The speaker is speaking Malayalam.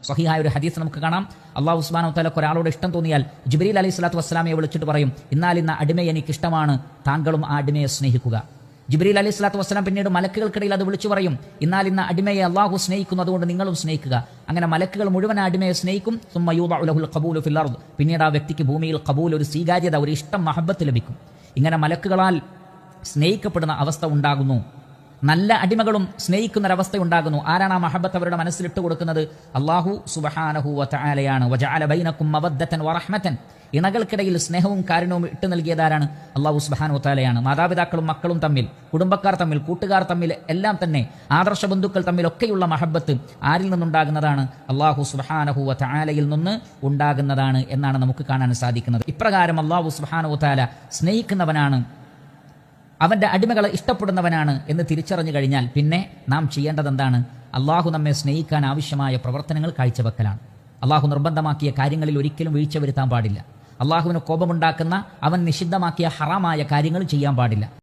സ്വഹീഹായ ഒരു ഹദീസ് നമുക്ക് കാണാം. അല്ലാഹു സുബ്ഹാനഹു വ തആലക്ക് ഒരാളോട് ഇഷ്ടം തോന്നിയാൽ ജിബ്രീൽ അലൈഹി സ്വലാത്തു വസ്സലാമയെ വിളിച്ചിട്ട് പറയും, ഇന്നാലിന്ന അടിമയെ എനിക്കിഷ്ടമാണ്, താങ്കളും ആ അടിമയെ സ്നേഹിക്കുക. ജിബ്രീൽ അലൈഹി സ്വലാത്തു വസ്സലാം പിന്നീട് മലക്കുകൾക്കിടയിൽ അത് വിളിച്ചു പറയും, ഇന്നാലിന്ന അടിമയെ അള്ളാഹു സ്നേഹിക്കുന്നു, അതുകൊണ്ട് നിങ്ങളും സ്നേഹിക്കുക. അങ്ങനെ മലക്കുകൾ മുഴുവൻ ആ അടിമയെ സ്നേഹിക്കും. സുമ്മ യൂദഉ ലഹുൽ ഖബൂലു ഫിൽ അർദ്, പിന്നീട് ആ വ്യക്തിക്ക് ഭൂമിയിൽ ഖബൂൽ, ഒരു സ്വീകാര്യത, ഒരു ഇഷ്ടം, മഹബത്ത് ലഭിക്കും. ഇങ്ങനെ മലക്കുകളാൽ സ്നേഹിക്കപ്പെടുന്ന അവസ്ഥ ഉണ്ടാകുന്നു. നല്ല അടിമകളും സ്നേഹിക്കുന്നൊരവസ്ഥ ഉണ്ടാകുന്നു. ആരാണ് ആ മഹബത്ത് അവരുടെ മനസ്സിലിട്ട് കൊടുക്കുന്നത്? അല്ലാഹു സുബ്ഹാനഹു വ തആലയാണ്. വജഅല ബൈനകും മവദ്ദതൻ വറഹ്മതൻ, ഇണകൾക്കിടയിൽ സ്നേഹവും കാരുണ്യവും ഇട്ട് നൽകിയതാരാണ്? അല്ലാഹു സുബ്ഹാനഹു വ തആലയാണ്. മാതാപിതാക്കളും മക്കളും തമ്മിൽ, കുടുംബക്കാർ തമ്മിൽ, കൂട്ടുകാർ തമ്മിൽ, എല്ലാം തന്നെ ആദർശ ബന്ധുക്കൾ തമ്മിലൊക്കെയുള്ള മഹബത്ത് ആരിൽ നിന്നുണ്ടാകുന്നതാണ്? അല്ലാഹു സുബ്ഹാനഹു വ തആലയിൽ നിന്ന് ഉണ്ടാകുന്നതാണ് എന്നാണ് നമുക്ക് കാണാൻ സാധിക്കുന്നത്. ഇപ്രകാരം അല്ലാഹു സുബ്ഹാനഹു വ തആല സ്നേഹിക്കുന്നവനാണ്, അവൻ്റെ അടിമകളെ ഇഷ്ടപ്പെടുന്നവനാണ് എന്ന് തിരിച്ചറിഞ്ഞു കഴിഞ്ഞാൽ പിന്നെ നാം ചെയ്യേണ്ടത് എന്താണ്? അള്ളാഹു നമ്മെ സ്നേഹിക്കാൻ ആവശ്യമായ പ്രവർത്തനങ്ങൾ കാഴ്ചവെക്കലാണ്. അള്ളാഹു നിർബന്ധമാക്കിയ കാര്യങ്ങളിൽ ഒരിക്കലും വീഴ്ച വരുത്താൻ പാടില്ല. അള്ളാഹുവിന് കോപമുണ്ടാക്കുന്ന, അവൻ നിഷിദ്ധമാക്കിയ ഹറാമായ കാര്യങ്ങൾ ചെയ്യാൻ പാടില്ല.